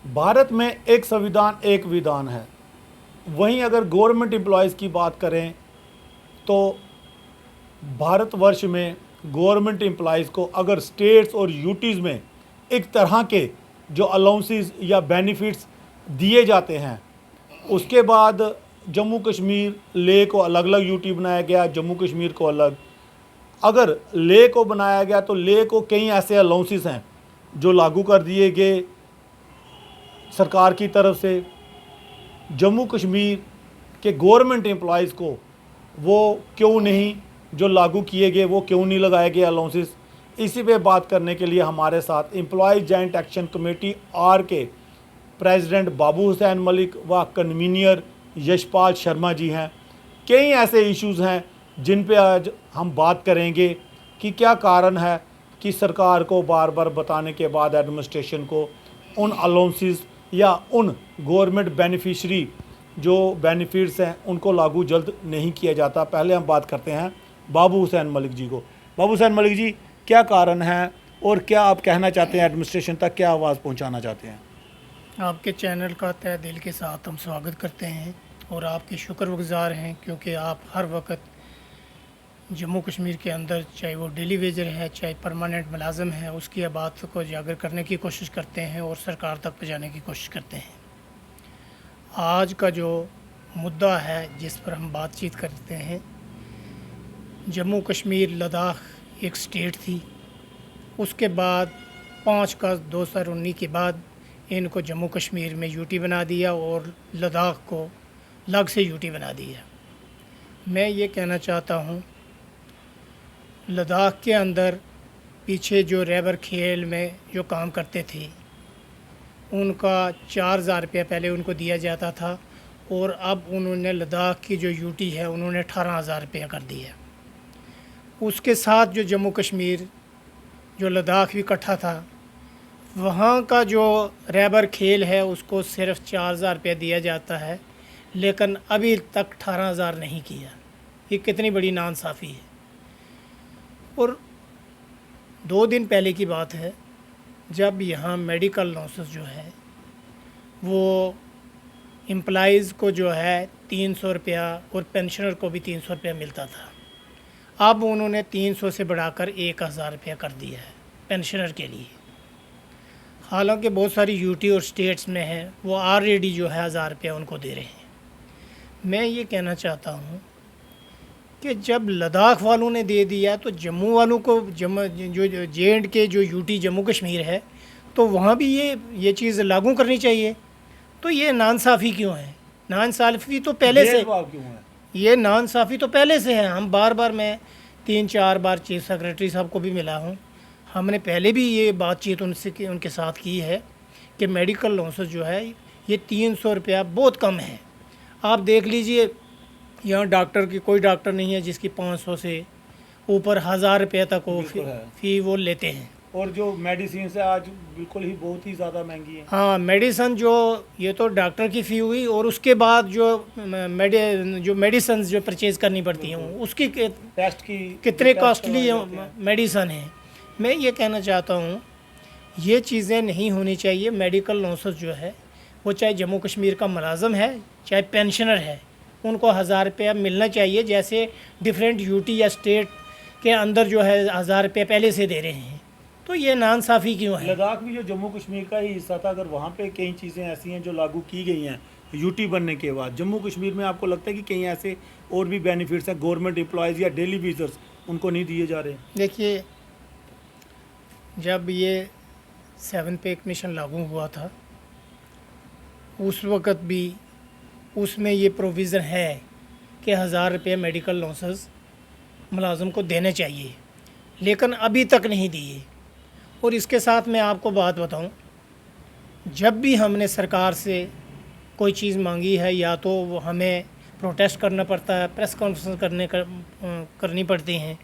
भारत में एक संविधान एक विधान है। वहीं अगर गवर्नमेंट एम्प्लॉयज़ की बात करें तो भारतवर्ष में गवर्नमेंट एम्प्लॉयज़ को अगर स्टेट्स और यूटीज़ में एक तरह के जो अलाउंसेस या बेनिफिट्स दिए जाते हैं, उसके बाद जम्मू कश्मीर ले को अलग अलग यूटी बनाया गया, जम्मू कश्मीर को अलग। अगर ले को बनाया गया तो ले को कई ऐसे अलाउंसेस हैं जो लागू कर दिए गए सरकार की तरफ से। जम्मू कश्मीर के गवर्नमेंट एम्प्लॉयज़ को वो क्यों नहीं, जो लागू किए गए वो क्यों नहीं लगाए गए अलाउंसेस। इसी पे बात करने के लिए हमारे साथ एम्प्लॉयज़ जॉइंट एक्शन कमेटी आर के प्रेसिडेंट बाबू हुसैन मलिक व कन्वीनियर यशपाल शर्मा जी हैं। कई ऐसे इश्यूज़ हैं जिन पे आज हम बात करेंगे कि क्या कारण है कि सरकार को बार बार बताने के बाद एडमिनिस्ट्रेशन को उन अलाउंसेस या उन गवर्नमेंट बेनिफिशरी जो बेनिफिट्स हैं उनको लागू जल्द नहीं किया जाता। पहले हम बात करते हैं बाबू हुसैन मलिक जी को। बाबू हुसैन मलिक जी, क्या कारण है और क्या आप कहना चाहते हैं, एडमिनिस्ट्रेशन तक क्या आवाज़ पहुंचाना चाहते हैं? आपके चैनल का तहे दिल के साथ हम स्वागत करते हैं और आपके शुक्रगुजार हैं, क्योंकि आप हर वक्त जम्मू कश्मीर के अंदर, चाहे वो डेली वेजर है चाहे परमानेंट मुलाजम है, उसकी बात को उजागर करने की कोशिश करते हैं और सरकार तक पहुँचाने की कोशिश करते हैं। आज का जो मुद्दा है जिस पर हम बातचीत करते हैं, जम्मू कश्मीर लद्दाख एक स्टेट थी, उसके बाद 5/10/2019 के बाद इनको जम्मू कश्मीर में यूटी बना दिया और लद्दाख को अलग से यूटी बना दिया। मैं ये कहना चाहता हूँ, लद्दाख के अंदर पीछे जो रैबर खेल में जो काम करते थे उनका 4,000 रुपया पहले उनको दिया जाता था और अब उन्होंने लद्दाख की जो यूटी है उन्होंने 18,000 रुपया कर दिया। उसके साथ जो जम्मू कश्मीर जो लद्दाख भी इकट्ठा था, वहाँ का जो रैबर खेल है उसको सिर्फ 4,000 रुपया दिया जाता है, लेकिन अभी तक 18,000 नहीं किया। ये कितनी बड़ी नाइंसाफ़ी है। और 2 दिन पहले की बात है, जब यहाँ मेडिकल लॉसेस जो है वो एम्प्लॉइज़ को जो है 300 रुपया और पेंशनर को भी 300 रुपया मिलता था। अब उन्होंने 300 से बढ़ाकर 1,000 रुपया कर दिया है पेंशनर के लिए। हालांकि बहुत सारी यूटी और स्टेट्स में है वो ऑलरेडी जो है 1,000 रुपया उनको दे रहे हैं। मैं ये कहना चाहता हूँ कि जब लद्दाख वालों ने दे दिया तो जम्मू वालों को, जो जे के जो यूटी जम्मू कश्मीर है, तो वहाँ भी ये चीज़ लागू करनी चाहिए। तो ये नाइंसाफ़ी क्यों है? नाइंसाफ़ी तो पहले से क्यों है? ये नाइंसाफ़ी तो पहले से है। हम बार मैं 3-4 बार चीफ सेक्रेटरी साहब को भी मिला हूँ, हमने पहले भी ये बातचीत उनके साथ की है कि मेडिकल लॉसेस जो है ये 300 रुपया बहुत कम है। आप देख लीजिए, यहाँ डॉक्टर की कोई डॉक्टर नहीं है जिसकी 500 से ऊपर 1,000 रुपये तक वो फ़ी वो लेते हैं। और जो मेडिसिन है आज बिल्कुल ही बहुत ही ज़्यादा महंगी है। हाँ, मेडिसन जो, ये तो डॉक्टर की फ़ी हुई और उसके बाद जो मेडिसन जो परचेज़ करनी पड़ती हैं उसकी टेस्ट की कितने कॉस्टली मेडिसन है। मैं ये कहना चाहता हूँ, ये चीज़ें नहीं होनी चाहिए। मेडिकल लॉसेस जो है वो चाहे जम्मू कश्मीर का मुलाजम है चाहे पेंशनर है, उनको 1,000 रुपया मिलना चाहिए। जैसे डिफरेंट यूटी या स्टेट के अंदर जो है 1,000 रुपया पहले से दे रहे हैं, तो ये नाइंसाफ़ी क्यों है? लद्दाख भी जो जम्मू कश्मीर का ही हिस्सा था, अगर वहाँ पे कई चीज़ें ऐसी हैं जो लागू की गई हैं यूटी बनने के बाद, जम्मू कश्मीर में आपको लगता है कि कहीं ऐसे और भी बेनिफिट्स हैं गवर्नमेंट एम्प्लॉयज़ या डेली विजर्स उनको नहीं दिए जा रहे? देखिए, जब ये 7 पे कमीशन लागू हुआ था उस वक़्त भी उसमें ये प्रोविज़न है कि 1,000 रुपये मेडिकल लॉसेस मुलाज़म को देने चाहिए, लेकिन अभी तक नहीं दिए। और इसके साथ मैं आपको बात बताऊं, जब भी हमने सरकार से कोई चीज़ मांगी है, या तो वो हमें प्रोटेस्ट करना पड़ता है, प्रेस कॉन्फ्रेंस करनी पड़ती हैं।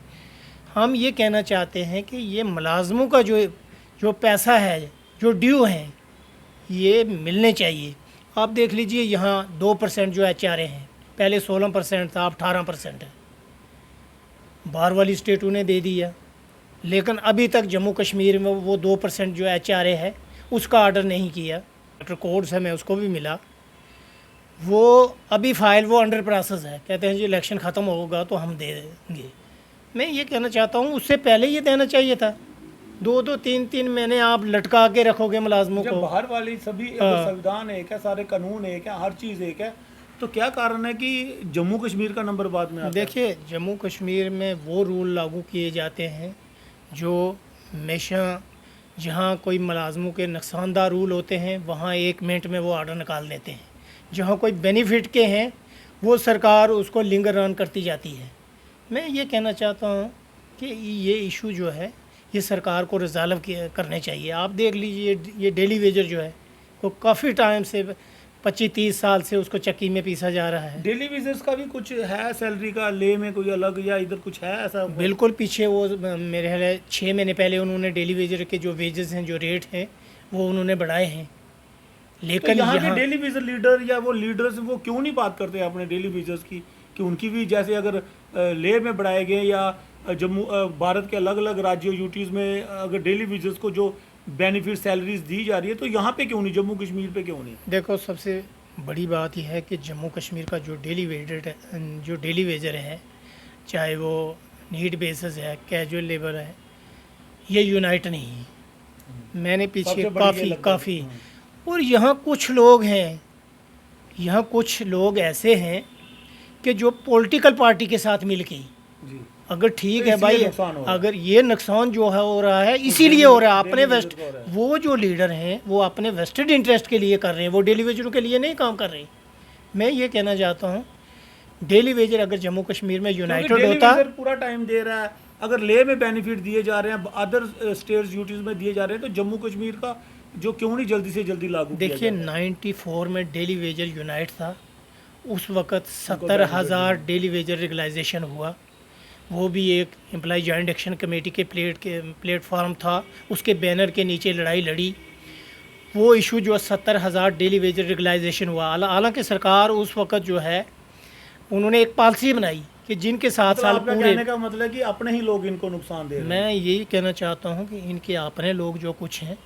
हम ये कहना चाहते हैं कि ये मुलाज़मों का जो पैसा है, जो ड्यू हैं, ये मिलने चाहिए। आप देख लीजिए, यहाँ 2% जो HRA हैं, पहले 16% था, अब 18% है। बाहर वाली स्टेटों ने दे दिया, लेकिन अभी तक जम्मू कश्मीर में वो 2% जो HRA है उसका ऑर्डर नहीं किया। डॉक्टर कोड्स है, मैं उसको भी मिला। वो अभी फाइल वो अंडर प्रोसेस है, कहते हैं जी इलेक्शन ख़त्म होगा तो हम दे देंगे। मैं ये कहना चाहता हूँ उससे पहले ये देना चाहिए था। 2-2 3-3 महीने आप लटका के रखोगे मुलाजमों जब को। बाहर वाली सभी संविधान एक है, सारे कानून एक है, हर चीज़ एक है, तो क्या कारण है कि जम्मू कश्मीर का नंबर बाद में आता है? देखिए, जम्मू कश्मीर में वो रूल लागू किए जाते हैं जो हमेशा, जहाँ कोई मुलाजमों के नुकसानदार रूल होते हैं वहाँ 1 मिनट में वो ऑर्डर निकाल देते हैं। जहाँ कोई बेनिफिट के हैं वो सरकार उसको लिंगर रन करती जाती है। मैं ये कहना चाहता हूँ कि ये इशू जो है ये सरकार को रिजॉल्व करने चाहिए। आप देख लीजिए ये डेली वेजर जो है वो काफ़ी टाइम से 25-30 साल से उसको चक्की में पीसा जा रहा है। डेली वेजेस का भी कुछ है सैलरी का, ले में कोई अलग या इधर कुछ है ऐसा? बिल्कुल पीछे वो मेरे ख्याल है 6 महीने पहले उन्होंने डेली वेजर के जो वेजेस हैं, जो रेट हैं, वो उन्होंने बढ़ाए हैं। तो लेकिन यहाँ के डेली वेजर लीडर या वो लीडर्स वो क्यों नहीं बात करते अपने डेली वेजर्स की, कि उनकी भी जैसे अगर लेह में बढ़ाए गए या जम्मू भारत के अलग अलग राज्यों यूटीज़ में अगर डेली वेजर्स को जो बेनिफिट सैलरीज दी जा रही है, तो यहाँ पे क्यों नहीं, जम्मू कश्मीर पे क्यों नहीं? देखो, सबसे बड़ी बात यह है कि जम्मू कश्मीर का जो डेली वेजर है, चाहे वो नीड बेसिस है, कैजुअल लेबर है, ये यूनाइट नहीं है। मैंने पीछे सबसे बड़ी ये लगभग, काफ़ी और यहाँ कुछ लोग हैं, यहाँ कुछ लोग ऐसे हैं कि जो पॉलिटिकल पार्टी के साथ मिलके, जी, अगर ठीक तो है भाई, इसलिए नुकसान हो रहा है। अगर ये नुकसान जो है हो रहा है इसीलिए हो रहा है, अपने डेली वेस्ट वेजर को हो रहा है। वो जो लीडर हैं वो अपने वेस्टेड इंटरेस्ट के लिए कर रहे हैं, वो डेली वेजरों के लिए नहीं काम कर रहे। मैं ये कहना चाहता हूँ डेली वेजर अगर जम्मू कश्मीर में क्योंकि यूनाइटेड डेली होता, वेजर पूरा टाइम दे रहा है, अगर लेह में बेनिफिट दिए जा रहे हैं, अदर स्टेट्स यूटीज में दिए जा रहे हैं, तो जम्मू कश्मीर का जो क्यों नहीं जल्दी से जल्दी लागू किया देखिए जाए? 94 में डेली वेजर यूनाइट था, उस वक़्त 70,000 डेली वेजर रेगुलाइजेशन हुआ। वो भी एक एम्प्लॉय जॉइंट एक्शन कमेटी के प्लेटफॉर्म था, उसके बैनर के नीचे लड़ाई लड़ी। वो इशू जो 70,000 डेली वेजर रेगुलाइजेशन हुआ, हालांकि सरकार उस वक़्त जो है उन्होंने एक पॉलिसी बनाई कि जिनके 7 साल आपका पूरे, कहने का मतलब है कि अपने ही लोग इनको नुकसान दे रहे हैं। मैं यही कहना चाहता हूँ कि इनके अपने लोग जो कुछ हैं,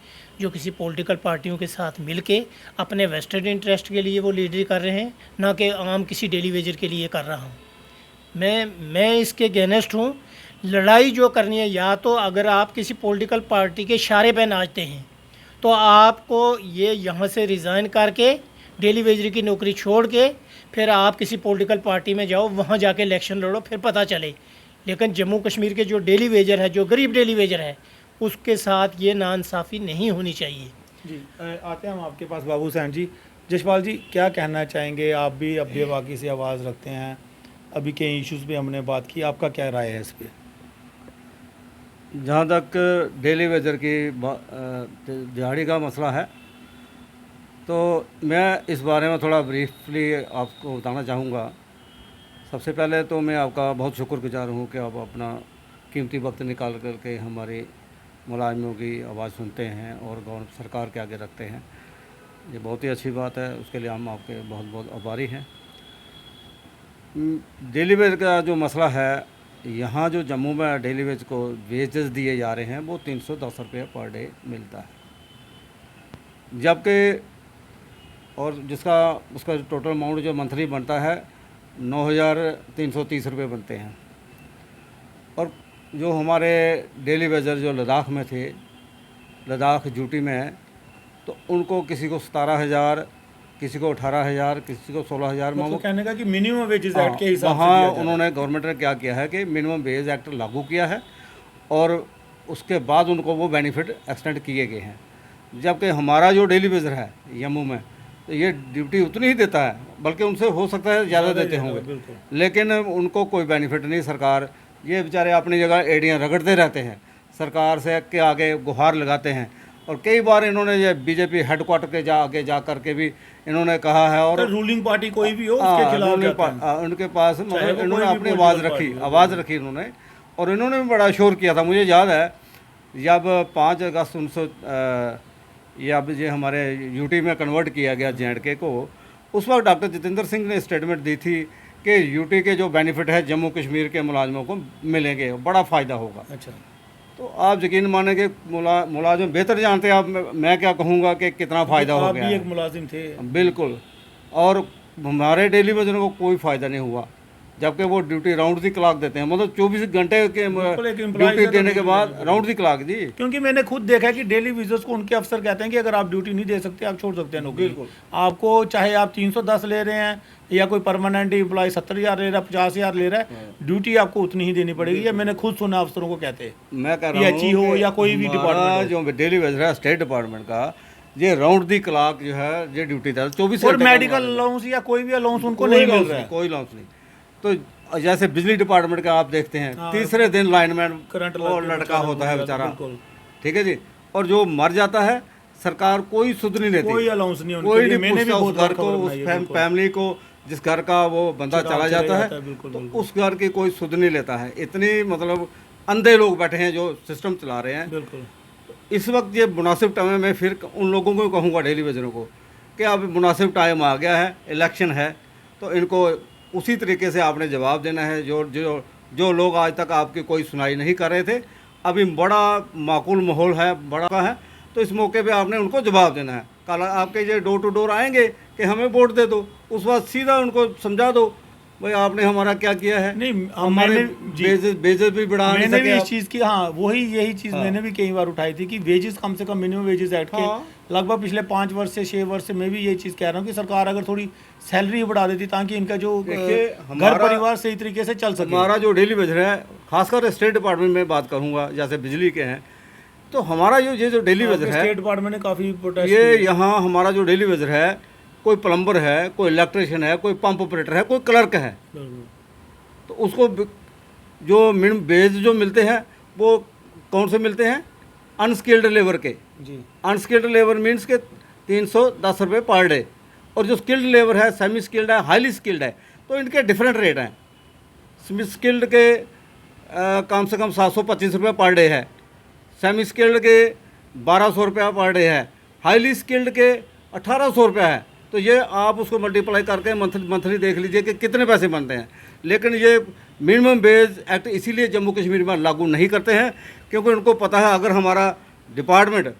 जो किसी पॉलिटिकल पार्टियों के साथ मिलके अपने वेस्टेड इंटरेस्ट के लिए वो लीडरी कर रहे हैं, ना कि आम किसी डेली वेजर के लिए कर रहा हूँ। मैं इसके अगेंस्ट हूँ। लड़ाई जो करनी है, या तो अगर आप किसी पॉलिटिकल पार्टी के इशारे पे नाचते हैं तो आपको ये यहाँ से रिज़ाइन करके डेली वेजर की नौकरी छोड़ के फिर आप किसी पॉलिटिकल पार्टी में जाओ, वहाँ जाके इलेक्शन लड़ो, फिर पता चले। लेकिन जम्मू कश्मीर के जो डेली वेजर है, जो गरीब डेली वेजर है, उसके साथ ये नाइंसाफ़ी नहीं होनी चाहिए। जी, आते हैं हम आपके पास बाबू सैन जी। जशपाल जी, क्या कहना चाहेंगे? आप भी अब बेबाकी से आवाज़ रखते हैं, अभी के इश्यूज़ पे हमने बात की, आपका क्या राय है इस पर? जहाँ तक डेली वेजर की दिहाड़ी का मसला है, तो मैं इस बारे में थोड़ा ब्रीफली आपको बताना चाहूँगा। सबसे पहले तो मैं आपका बहुत शुक्रगुजार हूँ कि आप अपना कीमती वक्त निकाल करके हमारे मुलाजमों की आवाज़ सुनते हैं और गवर्नमेंट सरकार के आगे रखते हैं। ये बहुत ही अच्छी बात है, उसके लिए हम आपके बहुत बहुत आभारी हैं। डेली वेज का जो मसला है, यहाँ जो जम्मू में डेली वेज को वेजेस दिए जा रहे हैं वो 310 रुपये पर डे मिलता है, जबकि और उसका टोटल अमाउंट जो मंथली बनता है 9,330 रुपये बनते हैं। और जो हमारे डेली वेजर जो लद्दाख में थे, लद्दाख ड्यूटी में, तो उनको किसी को 17,000, किसी को 18,000, किसी को 16,000। मतलब कहने का कि मिनिमम वेजेस एक्ट के हिसाब से वहाँ दिया जा रहा है। उन्होंने गवर्नमेंट ने क्या किया है कि मिनिमम वेज एक्ट लागू किया है और उसके बाद उनको वो बेनिफिट एक्सटेंड किए गए हैं। जबकि हमारा जो डेली वेजर है जम्मू में, तो ये ड्यूटी उतनी ही देता है, बल्कि उनसे हो सकता है ज़्यादा देते होंगे, बिल्कुल। लेकिन उनको कोई बेनिफिट नहीं। सरकार, ये बेचारे अपनी जगह एड़ियाँ रगड़ते रहते हैं, सरकार से के आगे गुहार लगाते हैं। और कई बार इन्होंने ये बीजेपी हेडक्वार्टर के आगे जा करके भी इन्होंने कहा है, और रूलिंग पार्टी कोई भी हो उसके खिलाफ जाते हैं। उनके पास चाहे वो इन्होंने कोई भी अपनी political आवाज़ रखी इन्होंने, और इन्होंने भी बड़ा शोर किया था। मुझे याद है जब 5 अगस्त 1900 ये अब ये हमारे यूटी में कन्वर्ट किया गया जे&के को, उस वक्त डॉक्टर जितेंद्र सिंह ने स्टेटमेंट दी थी कि यूटी के जो बेनिफिट है जम्मू कश्मीर के मुलाजमों को मिलेंगे, बड़ा फ़ायदा होगा। अच्छा। तो आप यकीन माने कि मुलाजिम बेहतर जानते हैं। आप मैं क्या कहूँगा कि कितना फ़ायदा हो आप गया भी है। एक मुलाजिम थे। बिल्कुल। और हमारे डेली वेजरों को कोई फ़ायदा नहीं हुआ, जबकि वो ड्यूटी राउंड दी क्लॉक देते हैं, मतलब 24 घंटे के बिल्कुल, एक employee ड्यूटी से तो देने के ड्यूटी बाद देनी राउंड दी क्लॉक जी। क्योंकि मैंने खुद देखा है कि डेली विजर्स को उनके अफसर कहते हैं कि अगर आप ड्यूटी नहीं दे सकते आप छोड़ सकते हैं नौकरी। बिल्कुल। आपको चाहे आप 310 ले रहे हैं या कोई परमानेंट एम्प्लॉय 70,000 ले रहा है, 50,000 ले रहा है, ड्यूटी आपको उतनी ही देनी पड़ेगी। ये मैंने खुद सुना अफसरों को कहते हैं, मैं कह रहा हूँ PHE हो कि या कोई भी हमारा डिपार्टमेंट जो डेली वेजर है स्टेट डिपार्टमेंट का, ये राउंड दी क्लॉक जो है ये ड्यूटी देता है 24 और घंटे का मेडिकल मुलाजिम। अलाउंस या कोई भी अलाउंस उनको कोई नहीं मिल अलाउंस रहा नहीं, है। कोई अलाउंस नहीं। तो जैसे बिजली डिपार्टमेंट का आप देखते हैं, हाँ, तीसरे दिन लाइनमैन करंट वो लग के लड़का होता है बेचारा, बिल्कुल। ठीक है जी। और जो मर जाता है सरकार कोई सुध नहीं लेती, कोई अलाउंस नहीं उनके कोई लिए। नहीं मैंने भी पूछता बहुत उस घर बार को, खबर उस बनाई है, बिल्कुल। फैमिली को जिस घर का वो बंदा चला चला जाता है, बिल्कुल, तो बिल्कुल। उस घर की कोई सुध नहीं लेता है। इतनी मतलब अंधे लोग बैठे हैं जो सिस्टम चला रहे हैं। बिल्कुल। इस वक्त ये मुनासिब टाइम है, मैं फिर उन लोगों को कहूँगा डेली वेजरों को कि अब मुनासिब टाइम आ गया है, इलेक्शन है, तो इनको उसी तरीके से आपने जवाब देना है। जो जो जो लोग आज तक आपकी कोई सुनाई नहीं कर रहे थे, अभी बड़ा माकूल माहौल है, बड़ा है, तो इस मौके पे आपने उनको जवाब देना है। कल आपके जो डोर टू डोर आएंगे कि हमें वोट दे दो, उस वक्त सीधा उनको समझा दो भाई आपने हमारा क्या किया है। नहीं, हमारे बेजेस भी बढ़ा नहीं मैंने भी सके इस आप। चीज़ की, हाँ वही यही चीज़ मैंने भी कई बार उठाई थी कि वेजेस कम से कम मिनिमम वेजेस एक्ट के हाँ। लगभग पिछले 5 वर्ष से 6 वर्ष से मैं भी यही चीज़ कह रहा हूँ कि सरकार अगर थोड़ी सैलरी बढ़ा देती ताकि इनका जो देखिए, घर हमारा- परिवार सही तरीके से चल सके। हमारा जो डेली वेजर है, खासकर स्टेट डिपार्टमेंट में बात करूँगा, जैसे बिजली के हैं, तो हमारा ये जो डेली वेजर है, स्टेट डिपार्टमेंट ने काफ़ी प्रोटेस्ट ये यहाँ हमारा जो डेली वेजर है, कोई प्लम्बर है, कोई इलेक्ट्रिशियन है, कोई पंप ऑपरेटर है, कोई क्लर्क है, तो उसको जो मिनिमम वेज जो मिलते हैं वो कौन से मिलते हैं? अनस्किल्ड लेबर के जी। अनस्किल्ड लेबर मीन्स के 310 रुपये पर डे, और जो स्किल्ड लेबर है, सेमी स्किल्ड है, हाईली स्किल्ड है, तो इनके डिफरेंट रेट हैं। सेमी स्किल्ड के कम से कम 725 रुपये पर डे है, सेमी स्किल्ड के 1200 रुपया पर डे है, हाईली स्किल्ड के 1800 रुपया है। तो ये आप उसको मल्टीप्लाई करके मंथली देख लीजिए कि कितने पैसे बनते हैं। लेकिन ये मिनिमम वेज एक्ट इसीलिए जम्मू कश्मीर में लागू नहीं करते हैं क्योंकि उनको पता है अगर हमारा डिपार्टमेंट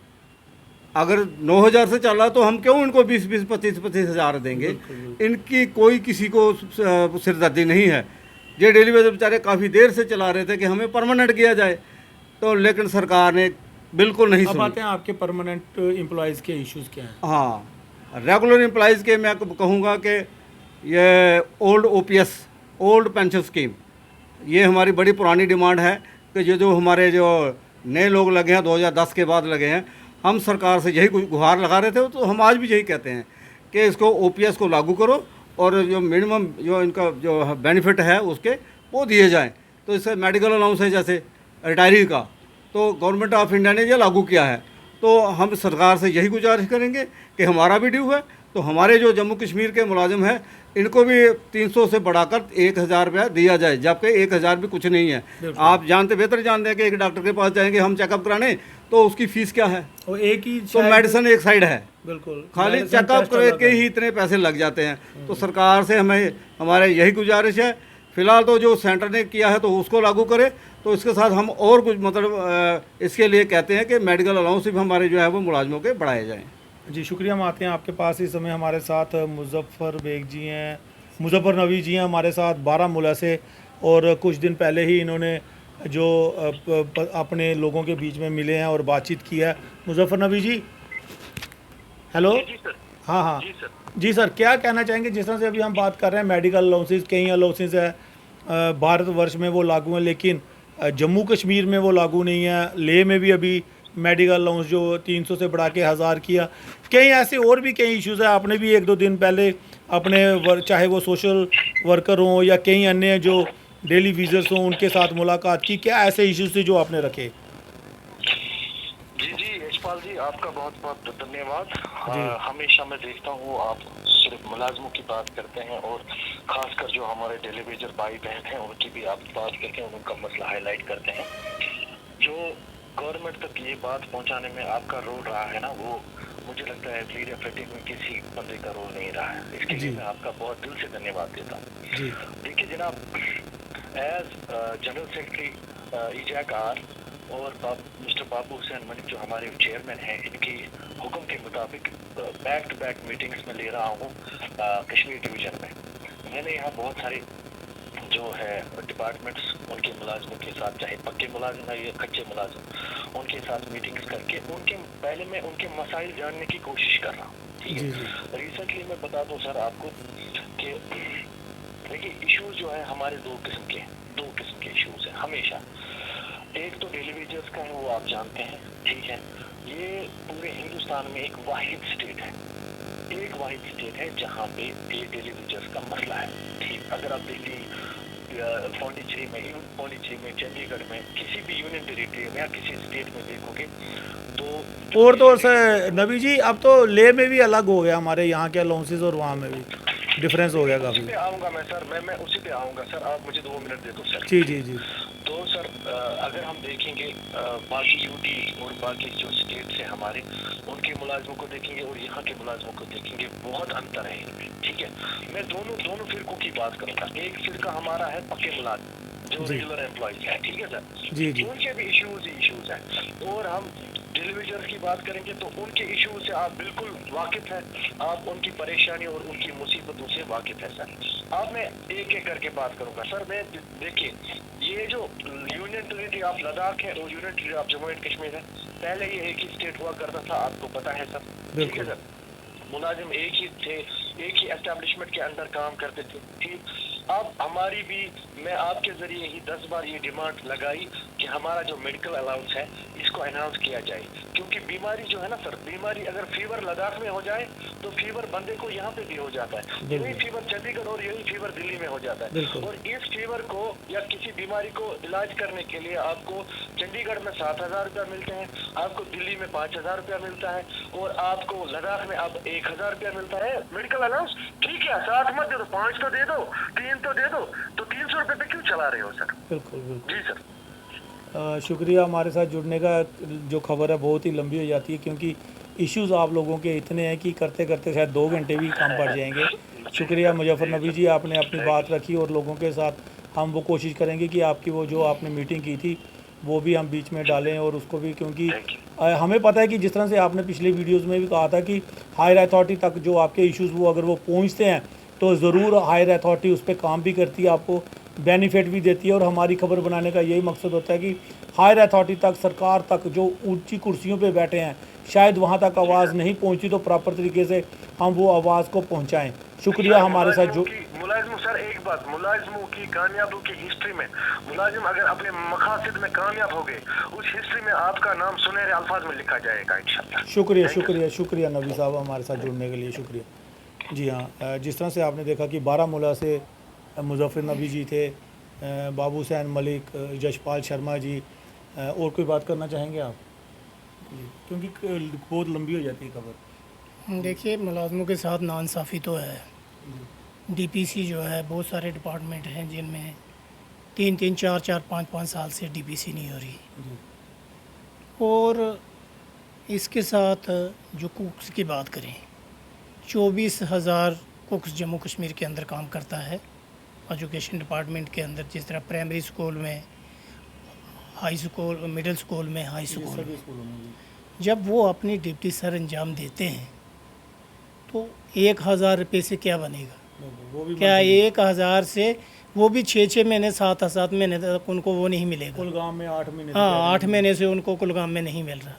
अगर 9,000 से चल रहा तो हम क्यों इनको 20-20, 25-25 हज़ार देंगे। इनकी कोई किसी को सिरदर्दी नहीं है। ये डेली वेजर बेचारे काफ़ी देर से चला रहे थे कि हमें परमानेंट किया जाए, तो लेकिन सरकार ने बिल्कुल नहीं अब सुनी। आते हैं आपके परमानेंट एम्प्लॉयज़ के इश्यूज़ क्या हैं? हाँ, रेगुलर एम्प्लॉयज़ के मैं कहूँगा कि ये old OPS, old pension scheme, ये हमारी बड़ी पुरानी डिमांड है कि ये जो हमारे जो नए लोग लगे हैं 2010 के बाद लगे हैं, हम सरकार से यही गुहार लगा रहे थे, तो हम आज भी यही कहते हैं कि इसको OPS को लागू करो और जो मिनिमम जो इनका जो बेनिफिट है उसके वो दिए जाएं। तो इससे मेडिकल अलाउंस है जैसे रिटायरी का, तो गवर्नमेंट ऑफ इंडिया ने ये लागू किया है। तो हम सरकार से यही गुजारिश करेंगे कि हमारा भी ड्यू है, तो हमारे जो जम्मू कश्मीर के मुलाजिम हैं इनको भी 300 से बढ़ाकर 1,000 रुपया दिया जाए, जबकि 1,000 भी कुछ नहीं है। आप जानते बेहतर जानते हैं कि एक डॉक्टर के पास जाएंगे हम चेकअप कराने तो उसकी फ़ीस क्या है, और एक ही तो मेडिसिन एक साइड है, बिल्कुल खाली medicine चेकअप test करके अलग है। ही इतने पैसे लग जाते हैं। तो सरकार से हमें हमारे यही गुजारिश है, फ़िलहाल तो जो सेंटर ने किया है तो उसको लागू करे, तो इसके साथ हम और कुछ मतलब इसके लिए कहते हैं कि मेडिकल अलाउंस भी हमारे जो है वो मुलाजमों के बढ़ाए जाएँ। जी शुक्रिया। हम आते हैं आपके पास। इस समय हमारे साथ मुजफ्फर बेग जी हैं, मुजफ्फर नबी जी हैं हमारे साथ बारामूला से, और कुछ दिन पहले ही इन्होंने जो अपने लोगों के बीच में मिले हैं और बातचीत की है। मुजफ्फर नबी जी, हेलो। जी सर। हाँ हाँ जी सर। जी सर, क्या कहना चाहेंगे? जिस तरह से अभी हम बात कर रहे हैं मेडिकल अलाउंसेस, कई अलाउंसेस है भारतवर्ष में वो लागू हैं, लेकिन जम्मू कश्मीर में वो लागू नहीं है। लेह में भी अभी मेडिकल अलाउंस जो 300 से बढ़ा के 1,000 किया। कई ऐसे और भी कई इश्यूज़ है। आपने भी 1-2 दिन पहले अपने चाहे वो सोशल वर्कर हों या कई अन्य जो डेली विजर्स हों उनके साथ मुलाकात की। क्या ऐसे इश्यूज़ थे जो आपने रखे? जी जी यशपाल जी, आपका बहुत बहुत धन्यवाद। हमेशा मैं देखता हूँ आप सिर्फ मुलाजमों की बात करते हैं और खासकर जो हमारे डेली वेजर भाई बहन हैं उनकी भी आप बात करके उनका मसला हाईलाइट करते हैं। जो गवर्नमेंट तक ये बात पहुंचाने में आपका रोल रहा है ना, वो मुझे लगता है लीडर फेटिंग में किसी बंदे का रोल नहीं रहा है। इसके लिए मैं आपका बहुत दिल से धन्यवाद देता हूँ। देखिए जनाब, एज जनरल सेक्रेटरी EJAC-R और मिस्टर बाबू हुसैन मलिक जो हमारे चेयरमैन हैं, इनकी हुक्म के मुताबिक बैक टू बैक मीटिंग्स में ले रहा हूँ कश्मीर डिवीज़न में। मैंने यहाँ बहुत सारे जो है डिपार्टमेंट्स उनके मुलाजमों के साथ, चाहे पक्के मुलाजिम है या कच्चे मुलाजिम, उनके साथ मीटिंग्स करके पहले मैं उनके मसाइल जानने की कोशिश कर रहा हूँ। ठीक है, रिसेंटली मैं बता दूँ सर आपको कि देखिए इश्यूज जो है हमारे दो किस्म के इश्यूज हैं हमेशा। एक तो डेली वेजर्स का है, वो आप जानते हैं, ठीक है। ये पूरे हिंदुस्तान में एक वाहिद स्टेट है जहाँ पे ये डेली वेजर्स का मसला है। ठीक, अगर आप दिल्ली, पौंडीचेरी में, चंडीगढ़ में, किसी भी यूनियन टेरिटरी में या किसी स्टेट में देखोगे तो और तो से नबी जी अब तो ले में भी अलग हो गया, हमारे यहाँ के अलाउंसेस और वहाँ में भी डिफरेंस हो गया काफ़ी। उसी पे आऊँगा मैं सर, मैं उसी पे आऊँगा सर, आप मुझे 2 मिनट दे दो सर। जी। तो सर अगर हम देखेंगे बाकी यूटी और बाकी जो स्टेट से हमारे, उनके मुलाजमों को देखेंगे और यहाँ के मुलाजमों को देखेंगे, बहुत अंतर है इनमें। ठीक है, मैं दोनों फिरकों की बात करूँगा। एक फिरका हमारा है पक्के मुलाजिम जो रेगुलर एम्प्लॉइज है, ठीक है सर, जी। उनके भी इश्यूज हैं। और हम डेलीवेजर की बात करेंगे तो उनके इश्यूज से आप बिल्कुल वाकिफ हैं, आप उनकी परेशानी और उनकी मुसीबतों से वाकिफ है सर। अब मैं एक करके बात करूंगा सर। मैं देखिए, ये जो यूनियन टेरिटरी ऑफ लद्दाख है और union territory of Jammu and Kashmir है, पहले ये एक ही स्टेट हुआ करता था, आपको पता है सर, ठीक है सर। मुलाजिम एक ही थे, एक ही एस्टेब्लिशमेंट के अंदर काम करते थे। ठीक, अब हमारी भी, मैं आपके जरिए ही 10 बार ये डिमांड लगाई कि हमारा जो मेडिकल अलाउंस है इसको अनाउंस किया जाए, क्योंकि बीमारी जो है ना सर, बीमारी अगर फीवर लद्दाख में हो जाए तो फीवर बंदे को यहाँ पे भी हो जाता है, यही फीवर चंडीगढ़ और यही फीवर दिल्ली में हो जाता है। और इस फीवर को या किसी बीमारी को इलाज करने के लिए आपको चंडीगढ़ में 7,000 रुपया मिलते हैं, आपको दिल्ली में 5,000 रुपया मिलता है और आपको लद्दाख में अब 1,000 रुपया मिलता है मेडिकल अलाउंस। ठीक है, 7 मत दे दो, 5 तो दे दो, 3 तो दे दो, तो 300 रुपये पे क्यों चला रहे हो सर? बिल्कुल जी सर। शुक्रिया हमारे साथ जुड़ने का। जो खबर है बहुत ही लंबी हो जाती है क्योंकि इश्यूज़ आप लोगों के इतने हैं कि करते करते शायद 2 घंटे भी कम पड़ जाएंगे। शुक्रिया मुजफ्फर नबी जी, आपने अपनी बात रखी और लोगों के साथ हम वो कोशिश करेंगे कि आपकी वो जो आपने मीटिंग की थी वो भी हम बीच में डालें और उसको भी, क्योंकि हमें पता है कि जिस तरह से आपने पिछले वीडियोस में भी कहा था कि हायर अथॉरिटी तक जो आपके इश्यूज़ वो अगर वो पहुंचते हैं तो ज़रूर हायर अथॉरिटी उस पर काम भी करती है, आपको बेनिफिट भी देती है। और हमारी खबर बनाने का यही मकसद होता है कि हायर अथॉरिटी तक, सरकार तक, जो ऊंची कुर्सियों पे बैठे हैं, शायद वहाँ तक आवाज़ नहीं पहुँची तो प्रॉपर तरीके से हम वो आवाज़ को पहुँचाएँ। शुक्रिया हमारे साथ जो मुलाजिमों, सर एक बात, मुलाजिमों की कामयाबों की हिस्ट्री में मुलाजिम अगर अपने मकासद में कामयाब हो गए, उस हिस्ट्री में आपका नाम सुनहरे अल्फाज में लिखा जाएगा इंशाल्लाह। शुक्रिया नबी साहब, हमारे साथ जुड़ने के लिए शुक्रिया। जी हाँ, जिस तरह से आपने देखा कि बारामूला से मुजफ्फर नबी जी थे, बाबू हुसैन मलिक, जशपाल शर्मा जी, और कोई बात करना चाहेंगे आप? क्योंकि बहुत लंबी हो जाती है खबर। देखिए, मुलाजमों के साथ नाइंसाफ़ी तो है। डीपीसी जो है, बहुत सारे डिपार्टमेंट हैं जिनमें 3-3, 4-4, 5-5 साल से डीपीसी नहीं हो रही। और इसके साथ जो कुक्स की बात करें, 24,000 कुक्स जम्मू कश्मीर के अंदर काम करता है एजुकेशन डिपार्टमेंट के अंदर। जिस तरह प्राइमरी स्कूल में, हाई स्कूल, मिडिल स्कूल में, हाई स्कूल में, जब वो अपनी ड्यूटी सर अंजाम देते हैं तो 1,000 रुपये से क्या बनेगा? क्या 1,000 से वो भी 6-6 महीने, 7-7 महीने तक उनको वो नहीं मिलेगा? कुलगाम में 8 महीने, हाँ, 8 महीने से उनको कुलगाम में नहीं मिल रहा।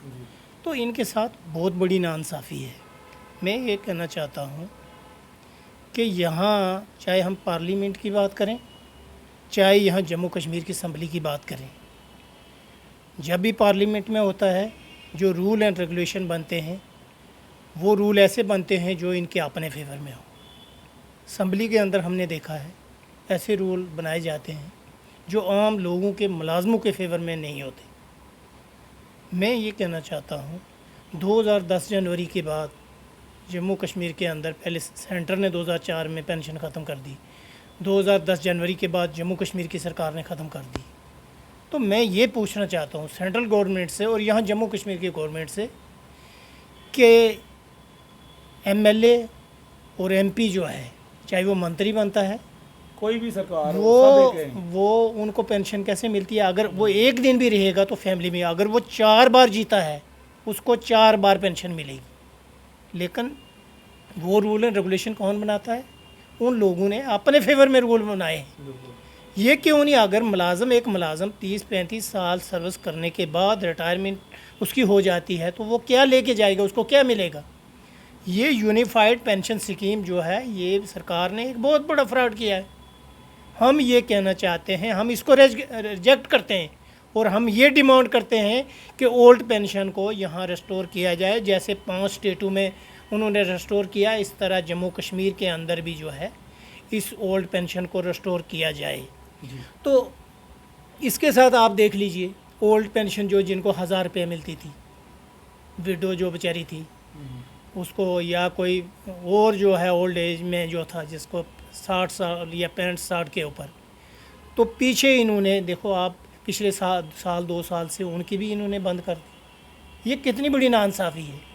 तो इनके साथ बहुत बड़ी नाइंसाफ़ी है। मैं ये कहना चाहता हूँ कि यहाँ चाहे हम पार्लियामेंट की बात करें, चाहे यहाँ जम्मू कश्मीर की असम्बली की बात करें, जब भी पार्लियामेंट में होता है जो रूल एंड रेगुलेशन बनते हैं वो रूल ऐसे बनते हैं जो इनके अपने फेवर में हो। असम्बली के अंदर हमने देखा है ऐसे रूल बनाए जाते हैं जो आम लोगों के, मुलाजमों के फेवर में नहीं होते। मैं ये कहना चाहता हूँ, 2010 जनवरी के बाद जम्मू कश्मीर के अंदर, पहले सेंटर ने 2004 में पेंशन ख़त्म कर दी, 2010 जनवरी के बाद जम्मू कश्मीर की सरकार ने ख़त्म कर दी। तो मैं ये पूछना चाहता हूँ सेंट्रल गवर्नमेंट से और यहाँ जम्मू कश्मीर की गवर्नमेंट से कि एमएलए और एमपी जो है, चाहे वो मंत्री बनता है, कोई भी सरकार हो, सब एक है। वो उनको पेंशन कैसे मिलती है? अगर वो एक दिन भी रहेगा तो फैमिली में, अगर वो 4 बार जीता है उसको 4 बार पेंशन मिलेगी। लेकिन वो रूल एंड रेगुलेशन कौन बनाता है? उन लोगों ने अपने फेवर में रूल बनाए हैं। ये क्यों नहीं? अगर एक मुलाजम 30-35 साल सर्विस करने के बाद रिटायरमेंट उसकी हो जाती है तो वो क्या लेके जाएगा, उसको क्या मिलेगा? ये यूनिफाइड पेंशन स्कीम जो है, ये सरकार ने एक बहुत बड़ा फ्रॉड किया है। हम ये कहना चाहते हैं, हम इसको रिजेक्ट करते हैं और हम ये डिमांड करते हैं कि ओल्ड पेंशन को यहाँ रेस्टोर किया जाए। जैसे 5 स्टेटों में उन्होंने रेस्टोर किया, इस तरह जम्मू कश्मीर के अंदर भी जो है इस ओल्ड पेंशन को रेस्टोर किया जाए। तो इसके साथ आप देख लीजिए, ओल्ड पेंशन जो जिनको 1000 रुपये मिलती थी, विडो जो बेचारी थी उसको, या कोई और जो है ओल्ड एज में जो था जिसको 60 साल या 65-60 के ऊपर, तो पीछे इन्होंने देखो आप पिछले साल 2 साल से उनकी भी इन्होंने बंद कर दी। ये कितनी बड़ी नाइंसाफ़ी है।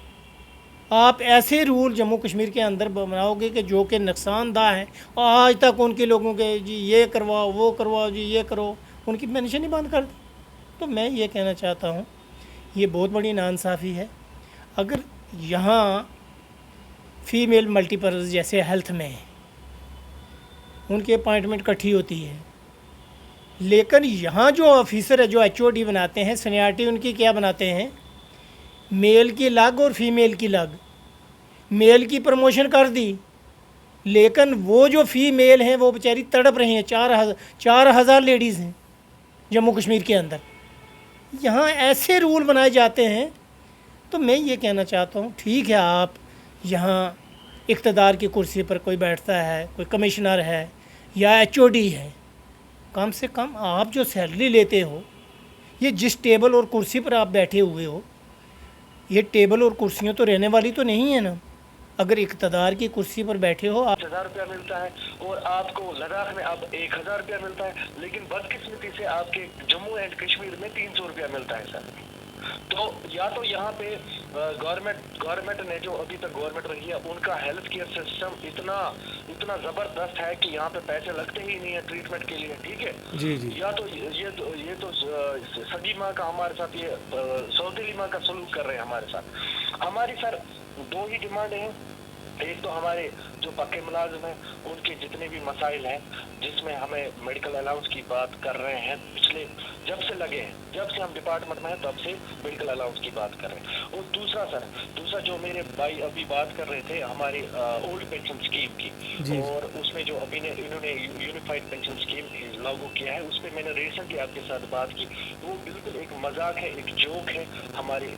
आप ऐसे रूल जम्मू कश्मीर के अंदर बनाओगे कि जो कि नुकसानदा हैं, आज तक उनके लोगों के जी ये करवाओ वो करवाओ जी ये करो, उनकी पेंशन ही बंद कर दी। तो मैं ये कहना चाहता हूँ ये बहुत बड़ी नाइंसाफ़ी है। अगर यहाँ फ़ीमेल मल्टीपर्पज़ जैसे हेल्थ में उनकी अपॉइंटमेंट इकट्ठी होती है, लेकिन यहाँ जो ऑफिसर है, जो HOD बनाते हैं, सीनियरिटी उनकी क्या बनाते हैं, मेल की अलग और फीमेल की अलग। मेल की प्रमोशन कर दी, लेकिन वो जो फीमेल हैं वो बेचारी तड़प रही हैं। 4,000 लेडीज़ हैं जम्मू कश्मीर के अंदर। यहाँ ऐसे रूल बनाए जाते हैं। तो मैं ये कहना चाहता हूँ, ठीक है आप यहाँ इक़्तिदार की कुर्सी पर कोई बैठता है, कोई कमिश्नर है या HOD है, कम से कम आप जो सैलरी लेते हो, ये जिस टेबल और कुर्सी पर आप बैठे हुए हो, ये टेबल और कुर्सियाँ तो रहने वाली तो नहीं है ना। अगर इक़्तिदार की कुर्सी पर बैठे हो आप, 1000 रुपया मिलता है और आपको लद्दाख में अब 1000 रुपया मिलता है, लेकिन बदकिस्मती से आपके जम्मू एंड कश्मीर में 300 रुपया मिलता है सर। तो या तो यहाँ पे गवर्नमेंट ने जो अभी तक गवर्नमेंट रही है, उनका हेल्थ केयर सिस्टम इतना जबरदस्त है कि यहाँ पे पैसे लगते ही नहीं है ट्रीटमेंट के लिए, ठीक है जी जी। या तो ये तो सगी माँ का हमारे साथ, ये सौतेली माँ का सलूक कर रहे हैं हमारे साथ। हमारी सर 2 ही डिमांड है। एक तो हमारे जो पक्के मुलाजिम हैं उनके जितने भी मसाइल हैं, जिसमें हमें मेडिकल अलाउंस की बात कर रहे हैं, पिछले जब से लगे हैं, जब से हम डिपार्टमेंट में हैं तब से मेडिकल अलाउंस की बात कर रहे हैं। और दूसरा जो मेरे भाई अभी बात कर रहे थे हमारी ओल्ड पेंशन स्कीम की, और उसमें जो अभी इन्होंने यूनिफाइड पेंशन स्कीम लागू किया है, उस पर मैंने रिसेंटली आपके साथ बात की। वो बिल्कुल एक मजाक है, एक जोक है हमारे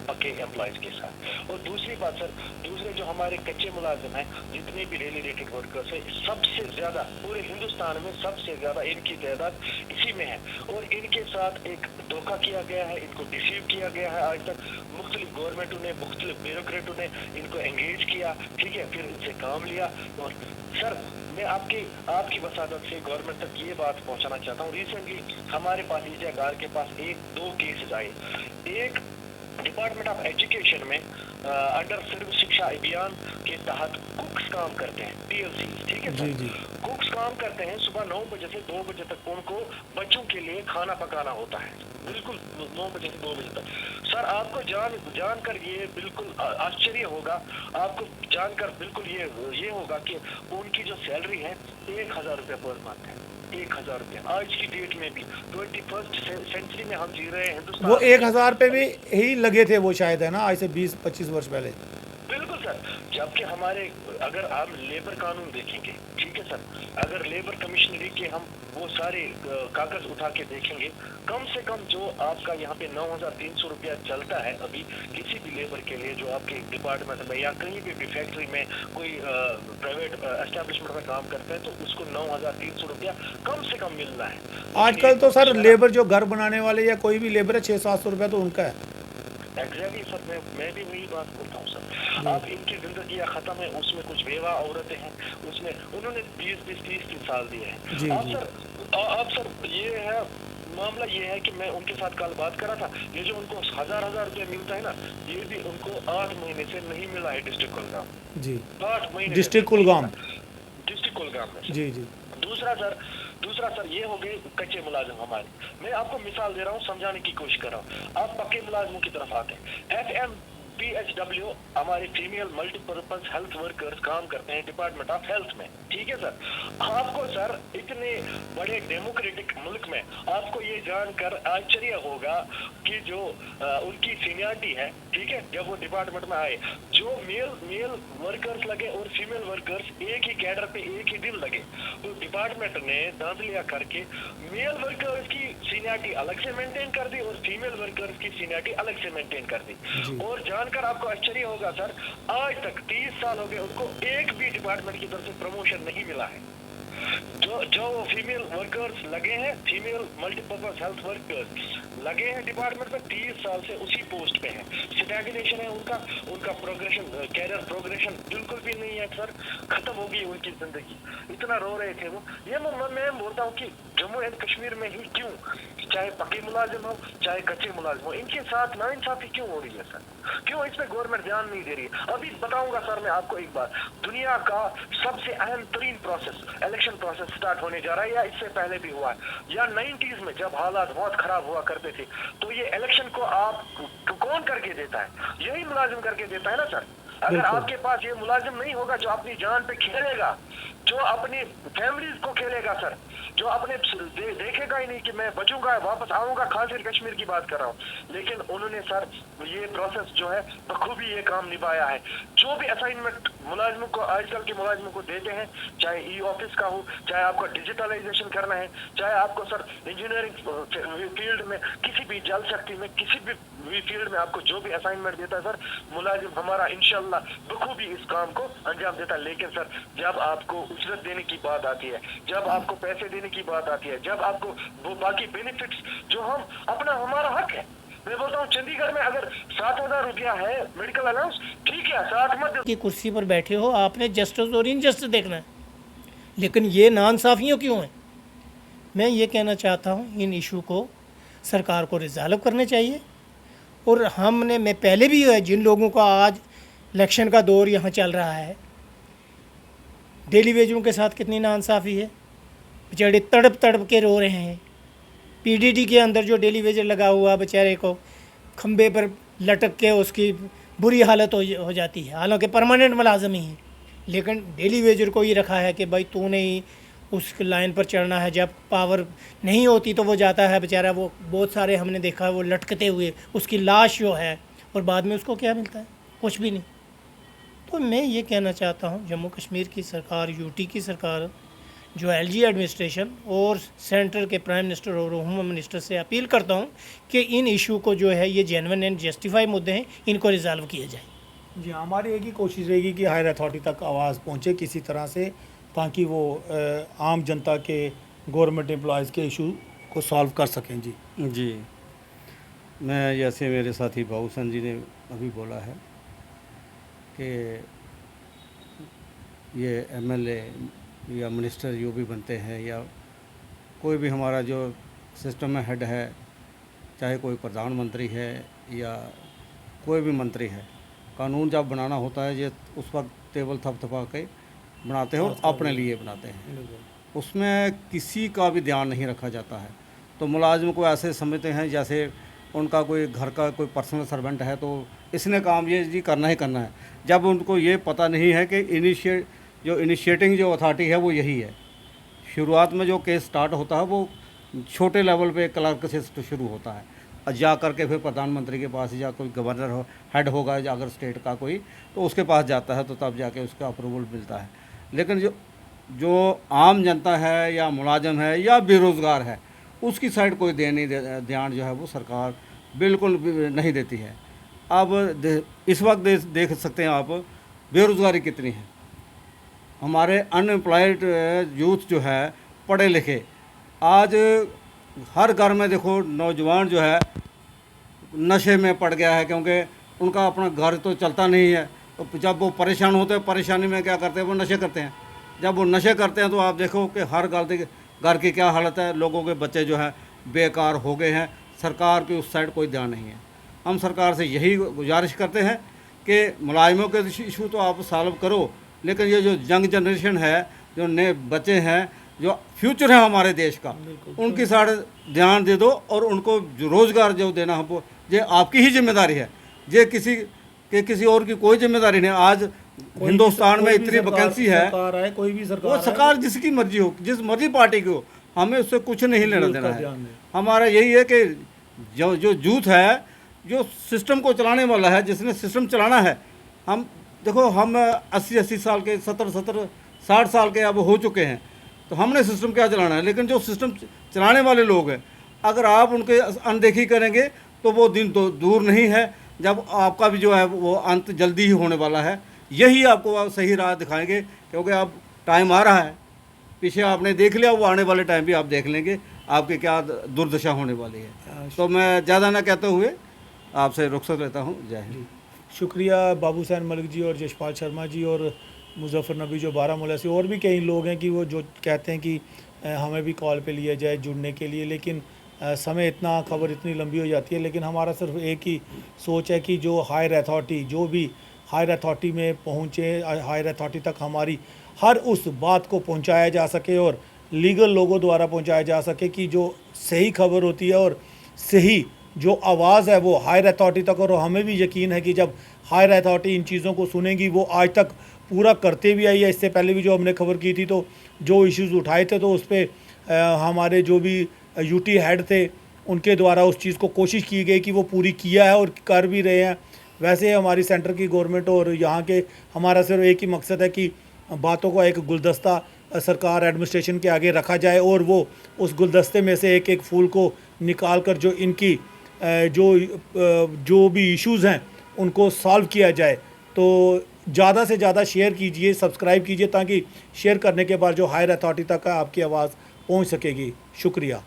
पक्के एम्प्लॉयज़ के साथ। और दूसरी बात सर, दूसरे जो हमारे कच्चे मुलाजिम हैं, जितने भी डेली रेटेड वर्कर्स है, सबसे ज़्यादा पूरे हिंदुस्तान में सबसे ज़्यादा इनकी तादाद इसी में है। और इनके साथ एक धोखा किया गया है, इनको डिसीव किया गया है। आज तक मुख्तलिफ गवर्नमेंटों ने, मुख्तलिफ ब्यूरोक्रेटों ने इनको एंगेज किया, ठीक है, फिर इनसे काम लिया। और सर मैं आपकी वसादत से गवर्नमेंट तक ये बात पहुंचाना चाहता हूँ। रिसेंटली हमारे पास ईजागार के पास 1-2 केसेस आए। एक डिपार्टमेंट ऑफ एजुकेशन में अंडर सर्व शिक्षा अभियान के तहत कुक्स काम करते हैं, TLC, ठीक है सर। कुक्स काम करते हैं, सुबह 9 बजे से 2 बजे तक उनको बच्चों के लिए खाना पकाना होता है, बिल्कुल 9 बजे से 2 बजे तक। सर आपको जानकर ये बिल्कुल आश्चर्य होगा, आपको जानकर बिल्कुल ये होगा कि उनकी जो सैलरी है 1000 रुपये पर मंथ है। 1000 रुपये आज की डेट में भी 21st सेंचुरी में हम जी रहे हैं हिंदुस्तान। वो 1000 पे भी ही लगे थे वो शायद, है ना, आज से 20-25 वर्ष पहले। बिल्कुल सर, जबकि हमारे अगर आप लेबर कानून देखेंगे, ठीक है सर, अगर लेबर कमिश्नरी के हम वो सारे कागज उठा के देखेंगे, कम से कम जो आपका यहाँ पे 9300 रुपया चलता है अभी किसी भी लेबर के लिए जो आपके डिपार्टमेंट में या कहीं भी फैक्ट्री में कोई प्राइवेट एस्टेब्लिशमेंट में काम करता है, तो उसको 9300 रुपया कम से कम मिलना है। आजकल तो सर लेबर जो घर बनाने वाले या कोई भी लेबर है 600-700 रुपया तो उनका है। एग्जैक्टली सर, मैं भी वही बात बोलता हूँ सर। आप इनकी जिंदगी खत्म है, उसमें कुछ बेवा औरतें हैं, उसमें उन्होंने 20-30 साल दिए हैं। अब सर ये है मामला, ये है कि मैं उनके साथ कल बात करा था, ये जो उनको 1000 रुपया मिलता है ना, ये भी उनको 8 महीने से नहीं मिला है डिस्ट्रिक्ट कुलगाम। जी, 8 महीने डिस्ट्रिक्ट कुलगाम में। जी जी। दूसरा सर ये हो गए कच्चे मुलाजिम हमारे। मैं आपको मिसाल दे रहा हूँ, समझाने की कोशिश कर रहा हूँ। आप पक्के मुलाजिमों की तरफ आते हैं। FMPHW हमारे फीमेल मल्टीपर्पज हेल्थ वर्कर्स काम करते हैं डिपार्टमेंट ऑफ हेल्थ में, ठीक है सर। आपको सर इतने बड़े डेमोक्रेटिक मुल्क में आपको ये जानकर आश्चर्य होगा कि जो उनकी सीनियरिटी है, ठीक है, जब वो डिपार्टमेंट में आए, जो मेल वर्कर्स लगे और फीमेल वर्कर्स एक ही कैडर पे एक ही दिन लगे, तो डिपार्टमेंट ने दांतलिया करके मेल वर्कर्स की सीनियरिटी अलग से मेंटेन कर दी और फीमेल वर्कर्स की सीनियरिटी अलग से मेंटेन कर दी। और जानकर आपको आश्चर्य होगा सर, आज तक 30 साल हो गए उनको एक भी डिपार्टमेंट की तरफ से प्रमोशन नहीं मिला है। जो फीमेल वर्कर्स लगे हैं, फीमेल मल्टीपर्पज हेल्थ वर्कर्स लगे हैं डिपार्टमेंट में, 30 साल से उसी पोस्ट पे हैं। स्टैग्नेशन है उनका प्रोग्रेशन, कैरियर प्रोग्रेशन बिल्कुल भी नहीं है सर, खत्म हो गई उनकी जिंदगी। इतना रो रहे थे वो। ये मैं बोलता हूँ कि जम्मू एंड कश्मीर में ही क्यों, चाहे पक्के मुलाजिम हो चाहे कच्चे मुलाजिम हो, इनके साथ नाइंसाफी क्यों हो रही है सर? क्यों इस पे गवर्नमेंट ध्यान नहीं दे रही है? अभी बताऊंगा सर मैं आपको एक बात, दुनिया का सबसे अहम तरीन प्रोसेस, इलेक्शन प्रोसेस स्टार्ट होने जा रहा है, या इससे पहले भी हुआ है, या 90s में जब हालात बहुत खराब हुआ करते थे, तो ये इलेक्शन को आप कौन करके देता है? यही मुलाजिम करके देता है ना सर। अगर आपके पास ये मुलाजिम नहीं होगा जो अपनी जान पे खेलेगा, जो अपनी फैमिलीज को खेलेगा सर, जो अपने देखेगा ही नहीं कि मैं बचूंगा, वापस आऊंगा, खास कर कश्मीर की बात कर रहा हूँ। लेकिन उन्होंने सर ये प्रोसेस जो है बखूबी ये काम निभाया है। जो भी असाइनमेंट मुलाजिमों को, आजकल के मुलाजिमों को देते हैं, चाहे ई ऑफिस का हो, चाहे आपको डिजिटलाइजेशन करना है, चाहे आपको सर इंजीनियरिंग फील्ड में, किसी भी जल शक्ति में, किसी भी फील्ड में आपको जो भी असाइनमेंट देता है सर, मुलाजिम हमारा इंशाल्लाह बखूबी इस काम को अंजाम देता है। लेकिन सर जब आपको उजरत देने की बात आती है, जब आपको पैसे देने की बात आती है, जब आपको वो बाकी बेनिफिट्स जो हमारा हक है, मैं बोलता हूँ चंडीगढ़ में अगर 7,000 रुपया है मेडिकल अलाउंस, ठीक है, साथ मत की कुर्सी पर बैठे हो, आपने जस्टिस और इनजस्टिस देखना है, लेकिन ये नाइंसाफियों क्यों हैं? मैं ये कहना चाहता हूँ इन इशू को सरकार को रिजॉल्व करने चाहिए। और मैं पहले भी है, जिन लोगों का आज इलेक्शन का दौर यहाँ चल रहा है, डेली वेजरों के साथ कितनी नाइंसाफ़ी है, बेचारे तड़प तड़प के रो रहे हैं। पीडीडी के अंदर जो डेली वेजर लगा हुआ बेचारे को खंबे पर लटक के उसकी बुरी हालत हो जाती है, हालांकि परमानेंट मुलाजम ही है, लेकिन डेली वेजर को ही रखा है कि भाई तूने ही उस लाइन पर चढ़ना है। जब पावर नहीं होती तो वो जाता है बेचारा, वो बहुत सारे हमने देखा है वो लटकते हुए, उसकी लाश जो है, और बाद में उसको क्या मिलता है? कुछ भी नहीं। तो मैं ये कहना चाहता हूँ जम्मू कश्मीर की सरकार, यूटी की सरकार, जो एलजी एडमिनिस्ट्रेशन और सेंटर के प्राइम मिनिस्टर और होम मिनिस्टर से अपील करता हूँ कि इन इशू को जो है, ये जेन्युइन एंड जस्टिफाई मुद्दे हैं, इनको रिजॉल्व किया जाए। जी, हमारी एक ही कोशिश रहेगी कि हायर अथॉरिटी तक आवाज़ पहुँचे किसी तरह से, ताकि वो आम जनता के, गवर्नमेंट एम्प्लॉयज़ के इशू को सॉल्व कर सकें। जी, मैं जैसे मेरे साथी बाबूसन जी ने अभी बोला है कि ये एमएलए या मिनिस्टर जो भी बनते हैं, या कोई भी हमारा जो सिस्टम में हेड है, चाहे कोई प्रधानमंत्री है या कोई भी मंत्री है, कानून जब बनाना होता है ये उस वक्त टेबल थपथपा के बनाते हैं और अपने लिए बनाते हैं, उसमें किसी का भी ध्यान नहीं रखा जाता है। तो मुलाजिम को ऐसे समझते हैं जैसे उनका कोई घर का कोई पर्सनल सर्वेंट है, तो इसने काम ये जी करना ही करना है, जब उनको ये पता नहीं है कि इनिशिएटिंग जो अथॉरिटी है वो यही है। शुरुआत में जो केस स्टार्ट होता है वो छोटे लेवल पे क्लर्क से शुरू होता है, और जा करके फिर प्रधानमंत्री के पास, या कोई गवर्नर हो, हेड होगा अगर स्टेट का कोई, तो उसके पास जाता है, तो तब जाके उसका अप्रूवल मिलता है। लेकिन जो आम जनता है या मुलाजिम है या बेरोज़गार है, उसकी साइड कोई ध्यान जो है वो सरकार बिल्कुल भी नहीं देती है। अब इस वक्त देख सकते हैं आप बेरोज़गारी कितनी है। हमारे अनएम्प्लॉयड यूथ जो है, पढ़े लिखे, आज हर घर में देखो नौजवान जो है नशे में पड़ गया है, क्योंकि उनका अपना घर तो चलता नहीं है। तो जब वो परेशान होते हैं, परेशानी में क्या करते हैं, वो नशे करते हैं। जब वो नशे करते हैं तो आप देखो कि हर घर की क्या हालत है, लोगों के बच्चे जो है बेकार हो गए हैं। सरकार की उस साइड कोई ध्यान नहीं है। हम सरकार से यही गुजारिश करते हैं कि मुलाजिमों के इशू तो आप सॉल्व करो, लेकिन ये जो यंग जनरेशन है, जो नए बच्चे हैं, जो फ्यूचर है हमारे देश का, उनकी साइड ध्यान दे दो और उनको जो रोज़गार जो देना हमको, ये आपकी ही जिम्मेदारी है, ये किसी और की कोई जिम्मेदारी नहीं। आज हिंदुस्तान में इतनी वैकेंसी है, सरकार आए, कोई भी सरकार वो आए, सरकार जिसकी मर्जी हो, जिस मर्जी पार्टी की हो, हमें उससे कुछ नहीं लेना उसका देना है। ध्यान दें। हमारा यही है कि जो जो यूथ है, जो सिस्टम को चलाने वाला है, जिसने सिस्टम चलाना है, हम देखो हम 80 साल के 70 60 साल के अब हो चुके हैं, तो हमने सिस्टम क्या चलाना है। लेकिन जो सिस्टम चलाने वाले लोग हैं, अगर आप उनके अनदेखी करेंगे तो वो दिन तो दूर नहीं है जब आपका भी जो है वो अंत जल्दी ही होने वाला है। यही आपको सही राह दिखाएंगे, क्योंकि अब टाइम आ रहा है, पीछे आपने देख लिया, वो आने वाले टाइम भी आप देख लेंगे आपके क्या दुर्दशा होने वाली है। तो मैं ज़्यादा ना कहते हुए आपसे रुखसत लेता हूँ। जय हिंद। शुक्रिया बाबू हुसैन मलिक जी और यशपाल शर्मा जी और मुजफ्फर नबी जो बारामूला से, और भी कई लोग हैं कि वो जो कहते हैं कि हमें भी कॉल पे लिया जाए जुड़ने के लिए, लेकिन समय इतना, खबर इतनी लंबी हो जाती है। लेकिन हमारा सिर्फ एक ही सोच है कि जो हायर अथॉरिटी, जो भी हायर अथॉरिटी में पहुँचे, हायर अथॉरिटी तक हमारी हर उस बात को पहुँचाया जा सके और लीगल लोगों द्वारा पहुँचाया जा सके कि जो सही खबर होती है और सही जो आवाज़ है वो हायर अथॉरिटी तक। और हमें भी यकीन है कि जब हायर अथॉरिटी इन चीज़ों को सुनेगी, वो आज तक पूरा करते भी आई है। इससे पहले भी जो हमने खबर की थी, तो जो इश्यूज़ उठाए थे, तो उस पर हमारे जो भी यूटी हेड थे, उनके द्वारा उस चीज़ को कोशिश की गई कि वो पूरी किया है और कर भी रहे हैं। वैसे हमारी सेंटर की गवर्नमेंट और यहाँ के, हमारा सिर्फ एक ही मकसद है कि बातों का एक गुलदस्ता सरकार एडमिनिस्ट्रेशन के आगे रखा जाए और वो उस गुलदस्ते में से एक एक फूल को निकाल कर जो इनकी जो भी इश्यूज़ हैं उनको सॉल्व किया जाए। तो ज़्यादा से ज़्यादा शेयर कीजिए, सब्सक्राइब कीजिए, ताकि शेयर करने के बाद जो हायर अथॉरिटी तक आपकी आवाज़ पहुंच सकेगी। शुक्रिया।